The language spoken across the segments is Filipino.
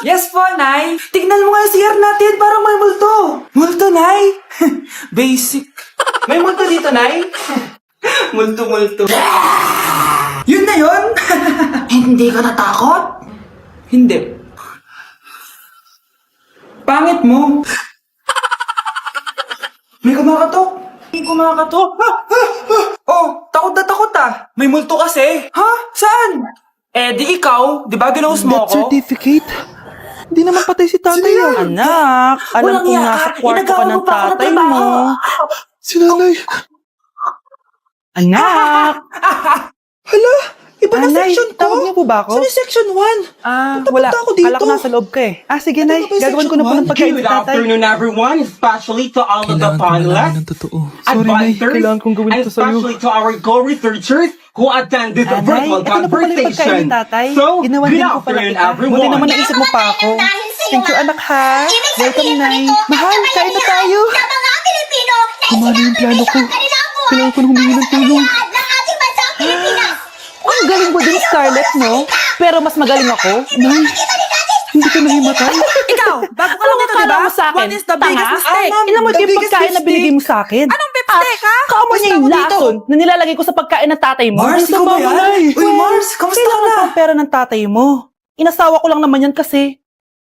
Yes po, Nay. Tignan mo nga yung CR natin, parang may multo. Multo, Nay? Basic. May multo dito, Nay? Multo. Yun na yun? Hindi ka natakot? Hindi. Pangit mo. May kumakatok. Oh, takot na takot ah. May multo kasi. Ha? Saan? Eh, di ikaw. Di ba ginawos mo Death ako? certificate? Hindi naman patay si tatay ah. Anak, alam ko nasa kwarto ka ng tatay mo. Si nanay. Anak! Hala, iba na Nay, section ko. tawag niyo po ba ako? Saan yung section 1? Wala. ako dito. Kala ko nasa loob ka eh. Sige, Nay. ba yung Gagawin ko na po section ng pagkain Good sa tatay. afternoon, everyone, especially to all of the panelists, ng totoo. Sorry, Nay. advisors, Kailangan kong gawin and ito sa'yo. especially to our co-researchers who attended the Nay, virtual ito na po pala yung pagkain conversation. ni tatay. So, Ginawan good din po pala afternoon, kita. everyone. Buti naman naisip mo pa ako. Thank you, anak ha. Welcome, Nay. Mahal, kain na tayo. Sa mga Pilipino na Kumano yung plano ko. kanilang Kailangan ko nang humingi ng tulong. lahat ng ating bansang Pilipinas. Ang galing mo din, Scarlett, no? Pero mas magaling ako. Nay, hindi ka nahimatay. Ikaw, bago ka lang dito, akala diba? mo sa akin? What is the biggest Tanga? mistake? ma'am, Ilan mo the yung biggest pagkain na binigay mo sa akin? Anong mistake, ha? Kaamoy niya yung Basta ako dito. lason na nilalagay ko sa pagkain ng tatay mo. Mars, ikaw ba yan? Nay. Uy, Mars, kamusta ka Kailangan na? ko ang pera ng tatay mo. Inasawa ko lang naman yan kasi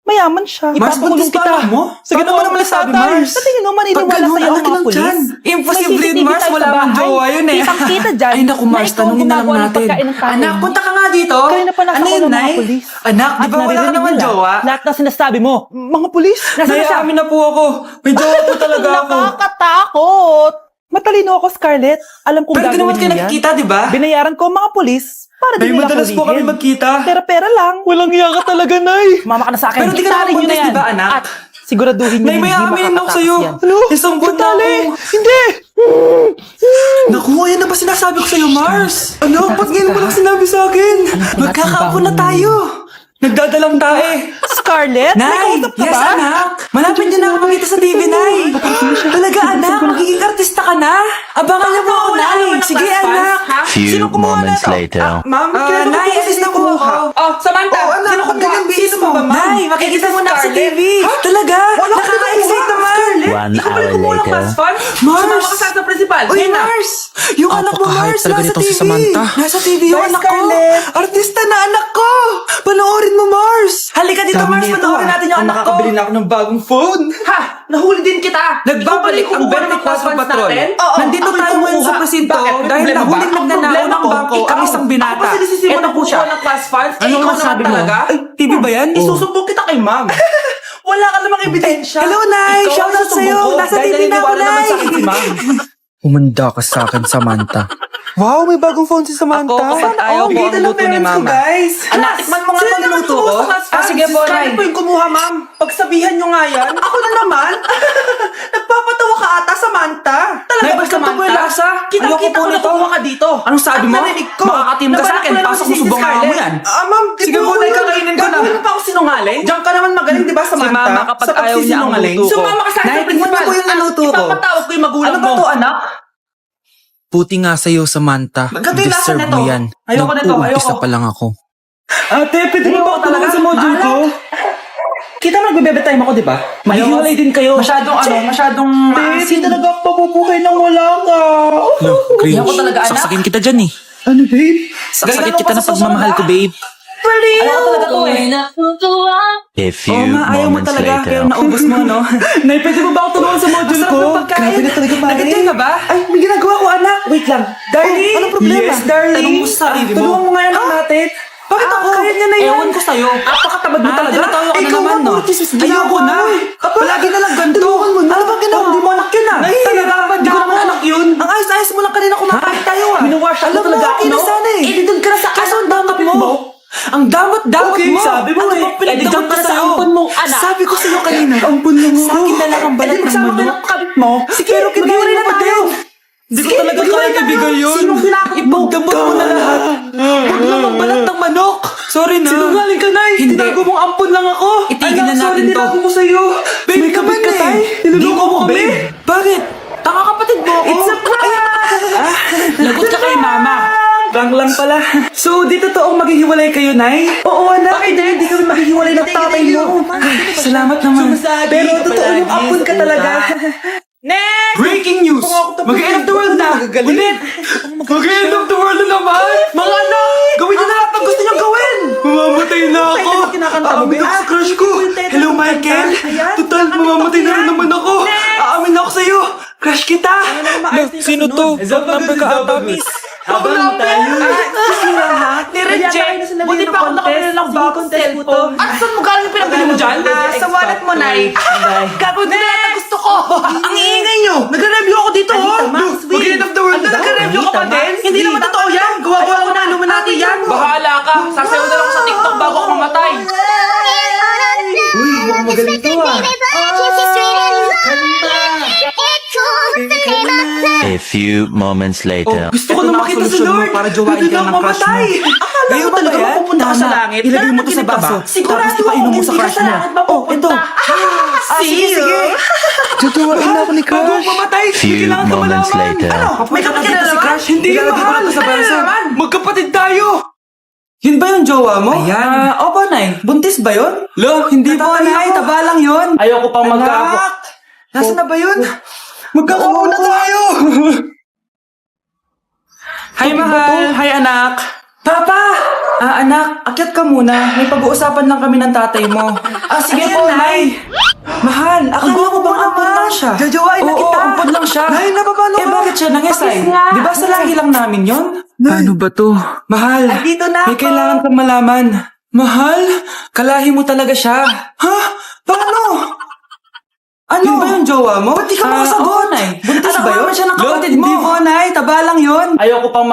mayaman siya. Mars, buntis Ipapakulong ka kita. alam mo? Sige naman naman nasabi, Mars. Sa tingin mo, maniniwala Pag ganun, sa'yo ang laki mga ng pulis? tiyan. Imposible May yun, CCTV Mars. tayo Wala sa mang bahay. jowa yun eh. Kitang-kita dyan. Ay naku, Mars, Na ikaw tanungin na lang gumagawa ng natin. pagkain ng tatay Anak, mo. punta ka nga dito. Kanina pa nasa Ano ulo yun, ng mga Nay? pulis. Anak, di At ba wala ka naririnig naman nila jowa? lahat ng sinasabi mo. Mga pulis. Nasaan na siya? Nayayamin na po ako. May jowa po talaga ako. Nakakatakot. Matalino ako, Scarlett. Alam kong Pero di gagawin naman kayo mo yan. nakikita, di ba? Binayaran ko ang mga pulis para Ay, di nila madalas po kami hulihin. magkita. Pera-pera lang. Walang iya ka talaga, Nay. Mama ka na sa akin. Pero di ka naman Italin nyo na buntis, yan. di ba, anak? At siguraduhin nyo Nay, may hindi aminin ako makakatakas sa'yo. yan. Ano? Isang buwan na Totally. ako. Hindi. Naku, ayan na ba sinasabi ko sa'yo, Mars? Ano? Ba't ngayon mo lang sinabi sa akin? Magkakaapo na tayo. Nagdadalang tae. Scarlett, may Nay! kausap ka Yes, ba? anak! Malapit niya na ako makita sa TV, Nay! Talaga, anak! Magiging artista ka na! Abangan niyo po ako, Nay! Sige, anak! Few moments later. Ma'am, Nay, alis na po ako. Oh, Samantha, Oh, anak, ang galing-bilis mo ba, ma'am? Nay, makikita mo na ako sa TV! Talaga? Nakaka-excite naman! 1 hour later. Mars! sa principal. Uy, Mars! Yung anak mo, Apakahayop Mars, talaga nasa nito si TV! Samantha. Nasa TV yung Bye, anak ko! Scarlett. Artista na anak ko! Panoorin mo, Mars! Halika dito, Dami Mars! nito, Panoorin ah. natin yung anak ko! Nakakabili na ako ng bagong phone. Ha! Nahuli din kita! Nagbabalik ang Benedict Castro Patrol. Nandito tayo ngayon sa presinto dahil nahuling magnanakaw ng bangko ang isang binata. Ako sinisisimon Eto ako siya ng class funds. Anong masabi mo? Ay, TV ba yan? Isusumbong kita kay ma'am. Wala ka namang ebidensya. Hello, Nay! Ikaw ang Shoutout susumbong sa'yo! ko Nasa dahil TV na ako, naniniwala naman Nay! sa akin si ma'am. Humanda ka sa akin, Samantha. Wow, may bagong phone si Samantha. Ako, kapag ayaw ko ang luto ni mama. Guys. Anak, tikman mo nga Sino itong naman luto ko. kumuha sa class Sige funds? po, Kaya Nay. po yung kumuha, ma'am. Pagsabihan nyo nga yan. Ako na naman. Nagpapatawa ka ata, Samantha. Talaga ba ganito po yung lasa? Kitang-kita ko na kumuha ka dito. Anong sabi mo? At narinig ko. Makakatim ka sa akin. Nabalak ko na Pasok naman mo, si subukan mo Scarlett. yan. Ma'am, Sige po, Nay, kakainin ko na. Gagawin mo pa ako sinungaling? Diyan ka naman magaling, di ba, Samantha? Si Mama, kapag Sa ayaw niya ang pagsisinungaling. luto ko. Sumama ka sa akin Nay, sa principal. tingnan mo po yung naluto ko. Ipapatawag ko yung magulang Ano ba mo. to, anak? Puti nga sa'yo, Samantha. Ganito yung lasa Deserve nito. mo yan. Ayoko nito, Nag-uumpisa ayoko. pa lang ako. Ate, pwede mo ba ako talaga? tulungan sa module ko? Kita mo nagbibebe time ako, di ba? Maghihiwalay din kayo. Masyadong Hindi talaga ako papupuhay nang wala ka. Cringe. Yan ko talaga, anak. Saksakin kita dyan eh. Ano, babe? Saksakin kita na pagmamahal ko, babe. Ayaw ko talaga to eh. A few Ma, ayaw mo moments talaga. Kaya later. naubos mo, no? Nay, pwede mo ba ako tulungan sa module ko? Grabe na talaga, pare. Nag-enjoy ka ba? Ay, may ginagawa ko, anak. Wait lang. Darling. Anong problema? Yes, darling. Tanong mo sa sarili mo. Tulungan mo nga yan natin. Bakit ako? Kaya niya na yan. Ewan ko sa'yo. Napakatamad mo talaga. Tinatayo ka na naman, no? Ayoko na. Palagi na lang ganito. Tulungan mo na. Ano bang ginawa? Hindi mo anak yun, ah. Talaga, hindi ko naman anak yun. Ang ayos-ayos mo lang kanina kumakain tayo, ah. Minuwash up mo talaga ako, no? Sana eh. Eh, doon ka na sa kaso ang damot mo. Ang damot-damot mo. Sabi mo eh. Pinagdamot ka sa ampon mong anak. Sabi ko sa'yo kanina. Ampon lang mo. Sa akin na lang ang balat ng manok. kabit mo. Sige, pero kinuri na tayo. Hindi ko talaga kaya ibigay yun. Sinong pinakit mo? Ipagdamot mo na lahat. Huwag lang ang balat ng manok. Sorry na. Sinungaling ka, Nay. Hindi. Tinago mong ampon lang ako. Itigil na Anak, sorry, natin to. tinago ko sa'yo. Babe, may kabit ka, Tay. Niluloko mo kami. Bakit? Tanga kapatid mo ako. It's a prank. Lagot ka kay mama. Prank lang pala. So, di totoong magiging maghihiwalay kayo, Nay? Oo, anak. Hindi kami maghihiwalay ng tatay mo. Salamat naman. Pero totoo yung apon ka talaga. Next! Breaking news! Mag-end of the world na! Ulit! Mag-end of the world na naman! Mga anak! Gawin niyo na lahat ng gusto niyong gawin! Mamamatay na ako! Aamin ako sa crush ko! Hello, Michael! Total, mamamatay na rin naman ako! Aamin ako sa'yo! Crush kita! Sino to? Wrong number ka ata, miss. Habang tayo! Ni-reject! Buti pa ako nakabili ng bagong cellphone. Saan mo galing yung pinabili mo dyan? Sa wallet mo, Nay. Gago din lahat ang gusto ko. Ang iingay nyo! Nag-review ako dito, oh! Mag-end of the world na nag-review ka pa din? Hindi naman totoo yan! Gawa-gawa ko na Illuminati yan! Bahala ka! Sasayaw na lang ako sa TikTok bago ako mamatay! Uy, mukhang magaling to ah! A few moments later. Gusto ko na makita sa Lord! Para jowain ka ng crush mo. Akala ko talaga mapupunta ka sa langit. Ilagay mo to sa baso. Sigurado ako hindi ka sa langit mapupunta. Sige! Tutuwain na ako ni Bago Crush. ako mamatay, Few kailangan ka moments malaman. later. May kapatid na si Crush? Hindi mahal! Sa baso. Magkapatid tayo! Yun ba yung jowa mo? Ayan. Opo, Nay. Buntis ba yun? Lo, hindi po, Nay. Taba lang yun. Ayoko pang magkaapo. Nasaan na ba yun? Magkakapo na tayo! Hi, mahal. Hi, anak. Papa! Anak, akyat ka muna. May pag-uusapan lang kami ng tatay mo. Sige po, Nay. Mahal, akala ko bang ampun lang siya? Jajawain na kita. Oo, ampun lang siya. Nay, napapano ka? Bakit siya nangisay? Di ba sa lahi lang namin yun? Ano ba to? Mahal, may kailangan kang malaman. Mahal, kalahi mo talaga siya. Ha? Paano? Ano? Yun ba yung jowa mo? Ba't di ka makasagot? Oo, Nay. Buntis ba yun? Siya ng kapatid mo. Hindi po, Nay. Taba lang yun. Ayoko pang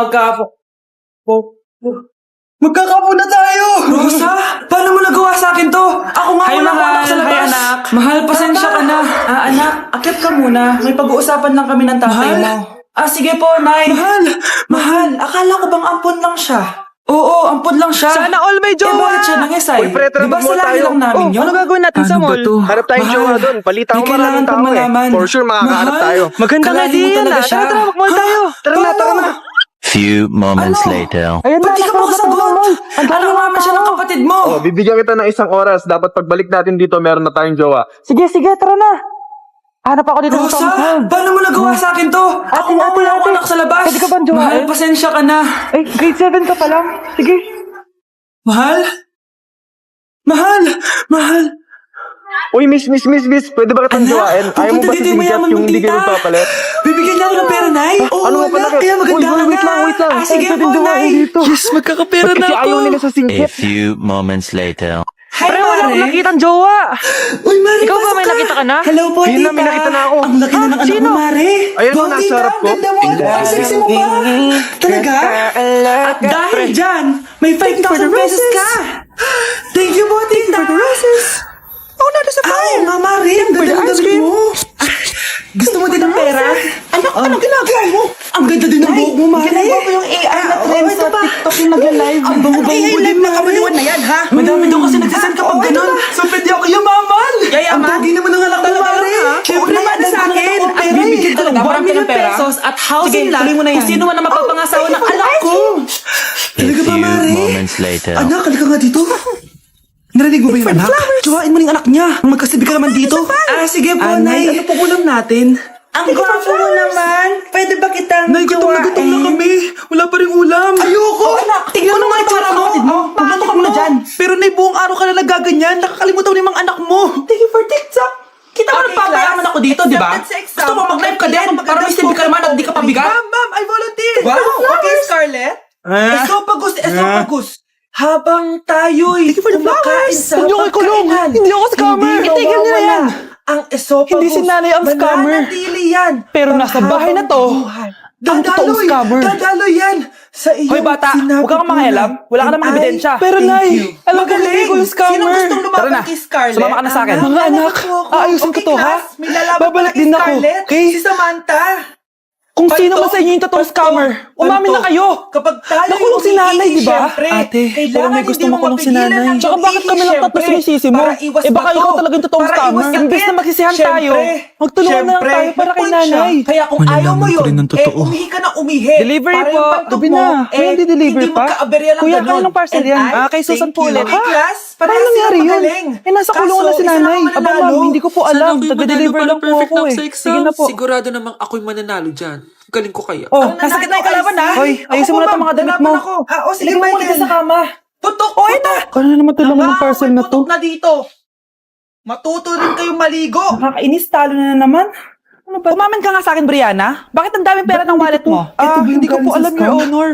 Magkakapo na tayo! Rosa, paano mo nagawa sa akin to? Ako nga wala ko anak sa labas. Hi, anak. Mahal, pasensya ka na. Anak, akyat ka muna. May pag-uusapan lang kami ng tatay mo. Sige po, Nay. Mahal, akala ko bang ampon lang siya? Oo, ampon lang siya. Sana all may jowa! Bakit siya nangisay? Uy, pre, tara, Di ba mag-mall sa lahi tayo. lang namin yun? Ano gagawin natin sa Ano ba mall? to? Hanap tayong jowa doon. Balita ko maraming tao eh. For sure, makakahanap tayo. Magandang Kalahi mo idea yan talaga ah. siya. Tara, mag-mall tayo. Tara na, tara na. Few moments later. Ayan Ba't di ka makasagot? Ano nga siya ng kapatid mo? Oh, bibigyan kita ng 1 oras. Dapat pagbalik natin dito, meron na tayong jowa. Sige, tara na. Hanap ako dito sa Rosa, paano mo nagawa sa akin to? Ako nga wala ako anak sa labas. Pwede ka bang jowain? Mahal, pasensya ka na. Ay, grade 7 ka pa lang. Sige. Mahal? Uy, miss. Pwede ba kitang jowain? Ayaw mo ba si Sinjat yung hindi kayo magpapalit? Bibigyan niya ako ng pera, Nay. Ano nga pala? Kaya maganda Uy, ka wait na. lang. Sige Pwede po, jowain Nay. dito. Yes, magkakapera Ba't na kasi ako. ayaw nila sa A Sinjat? few moments later. Hi, Pre, wala akong Mare. nakitang jowa. Uy, Mare, Ikaw ba pasok may ka. nakita ka na? Hello po, Ayun tita. na, may nakita na ako. Ang laki na ng anak sino? mo, Mare. Ayun, Wow, nasa tita, harap ang ko. ganda mo. Ang sexy mo pa. Talaga? At dahil dyan, may 5,000 pesos ka. Thank you po, tita. For the roses. Oh, nada sa Ay, nga, Mare. Ang ganda ng damit mo. Gusto mo din ng pera? Anak, anong ginagawa mo? Ang ganda din ng buhok mo, Mare. Ginagawa ko yung AI na trend sa TikTok yung nagla-live. Ang bango-bango din na kamaliwan na yan, ha? Madami daw kasi nagsisend kapag ganun. So, pwede ako yumaman. Ang pogi naman ng anak mo, Mare. Siyempre, mana sa akin. At bibigyan talaga marami ng pesos at housing lang kung sino man ang mapapangasawa ng anak ko. A few moments later. Anak, halika nga dito. Narinig mo ba yung anak? Tsuhain mo yung anak niya. Magkasibi ka naman dito. Sige po, Nay. Ano po ulam natin? Ang gwapo mo naman. Pwede ba kitang Nay, gutom na kami. Wala pa rin ulam. Ayoko. Anak, tignan mo nga yung tsura mo. Pagluto ka muna dyan. Pero Nay, buong araw ka na nagaganyan. Nakakalimutan mo yung mga anak mo. Thank you for TikTok. Kita mo nagpapayaman ako dito, di ba? Gusto mo mag-live ka din para may silbi ka naman at di ka pabigat? Ma'am, I volunteer. Wow, okay, Scarlett. Esophagus. Habang tayo'y kumakain sa pagkainan. Hindi ako scammer. Itigil nila yan. Ang esophagus. Hindi si nanay ang scammer. Mananatili yan. Pero nasa bahay na to, ang totoong scammer. Dadaloy yan. Sa iyong Hoy bata, huwag kang mangialam. Wala ka namang ebidensya. Pero Nay, alam ko hindi ko yung scammer. Sino gustong Tara lumaban na. kay Scarlett? Sumama ka na sa akin. Mga anak, aayusin ko to, ha? May lalaban Babalik kay din ako, Scarlett. okay? Si Samantha. Kung sino man sa inyo yung totoong scammer, umamin na kayo. Kapag tayo Nakulong si nanay, di ba? Ate, pero may gusto makulong si nanay. Tsaka bakit kami lang tatlo sinisisi mo? Eh baka ikaw talaga yung totoong scammer. Imbes na magsisihan tayo, magtulungan na lang tayo para kay nanay. Kaya kung Malalaman ayaw mo ko yun, rin ng totoo. umihi ka na umihi. Delivery Para po. yung pantog Gabi mo, na. May nagde-deliver hindi pa? magkaaberya lang Kuya, ganun. kaninong parcel And yan? I Kay Susan thank po you. ulit. Okay, class? Paano Parehas nangyari silang yun? magaling. Eh, nasa kulungan na Kaso, si isa lang nanay. ang Aba mananalo. ma'am, hindi ko po alam. Taga-deliver lang po ako eh. Sige na po. Sigurado namang ako'y mananalo dyan. Galing ko kaya. Oh, nasa gitna yung kalaban ha. Hoy, ayusin mo na itong mga damit mo. Sige, Ilagay mo muna dyan sa kama. Putok! Oh, ito. Kano na naman ito naman ng parcel na to? Putok na dito. Matuto rin kayong maligo. Nakakainis, talo na naman. Ano ba? Umamin ka nga sa akin, Brianna. Bakit ang daming pera ng wallet mo? Hindi ko po alam, Your Honor.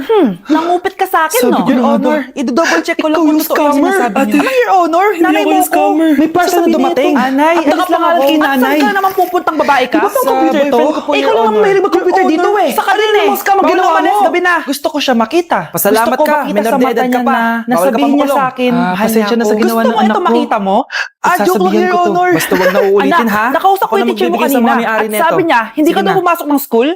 Nangupit ka sa akin, no? Your Honor, i-double check ko lang kung totoo yung sinasabi niya. Ano, Your Honor? Nanay mo ako. May parcel na dumating. Anay, alis lang ako kay nanay. At saan ka naman pupuntang babae ka? Di ba pang computer to? Ikaw lang ang mahilig mag-computer dito eh. Sa kanila eh. Bawal ginawa mo. Gabi na. Gusto ko siya makita. Pasalamat Gusto ko ka, makita minor sa de mata edad ka niya pa. na Bawal ka pa nasabihin niya makulong. sa akin. Pasensya na sa ginawa ng Gusto mo anak ito ko. makita mo? Joke lang, Sasabihan Your ko to. Honor. Basta wag na uulitin, ha? Anak, nakausap ko Ako na yung teacher mo magbibigay sa kanina. mga may-ari At nito. sabi niya, hindi ka Sige daw na. pumasok ng school?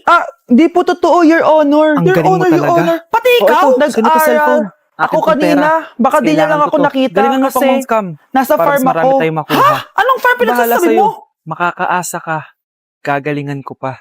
Di po totoo, Your Honor. Ang Your galing mo Honor, Your talaga. Honor. Pati O, ikaw, ito, sino to cellphone? nag-aaral. Ako Akin tong kanina, pera. baka di na lang Kailangan ako ko to. nakita Galingan mo kasi pang scam. nasa Para farm mas marami ako. tayong makuha. Ha? Anong farm Bahala pinagsasabi sa'yo. mo? Makakaasa ka. Gagalingan ko pa.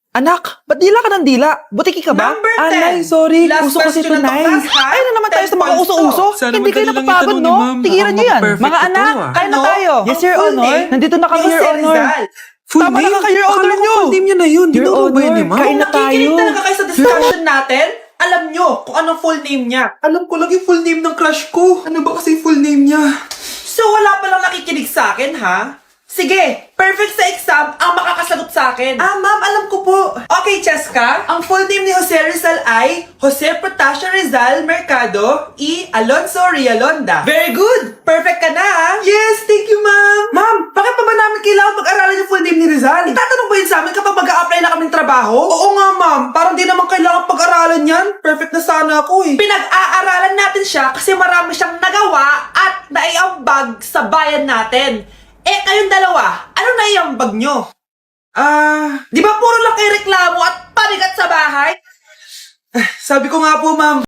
Anak, ba't dila ka ng dila? Butiki ka ba? Number 10. Nay, sorry. Last Uso kasi ito, question na to, Nay. class, ha? Ay, na naman tayo sa 10 mga points uso-uso. to. Sana Hindi kayo madali lang napapagod, itanong ni no? Ma'am. Tigilan Baka niyo yan. mag-perfect Mga ito, anak, ah. kain na Ano? tayo. Ang Yes, Your full Honor. name Nandito na kami, ni Your Jose Honor. Rizal. Tama na ka, Your Honor nyo. Full name niya na yun. Your Dinuro ba yun ni Honor, Ma'am? kain na tayo. Nakikinig talaga kayo sa discussion natin? Alam nyo kung anong full name niya. Alam ko lang yung full name ng crush ko. Ano ba kasi yung full name niya? So wala palang nakikinig sa akin, ha? Sige, perfect sa exam ang makakasagot sa akin. Ma'am, alam ko po. Okay, Cheska, ang full name ni Jose Rizal ay Jose Protasio Rizal Mercado E. Alonso Rialonda. Very good! Perfect ka na, ha? Yes, thank you, ma'am. Ma'am, bakit pa ba namin kailangan pag-aralan yung full name ni Rizal? Itatanong ba yun sa amin kapag mag-a-apply na kaming trabaho? Oo nga, ma'am. Parang di naman kailangan pag-aralan yan. Perfect na sana ako, eh. Pinag-aaralan natin siya kasi marami siyang nagawa at naiambag sa bayan natin. Eh, kayong dalawa, ano naiambag nyo? Di ba puro lang kayo reklamo at panigat sa bahay? Sabi ko nga po, ma'am,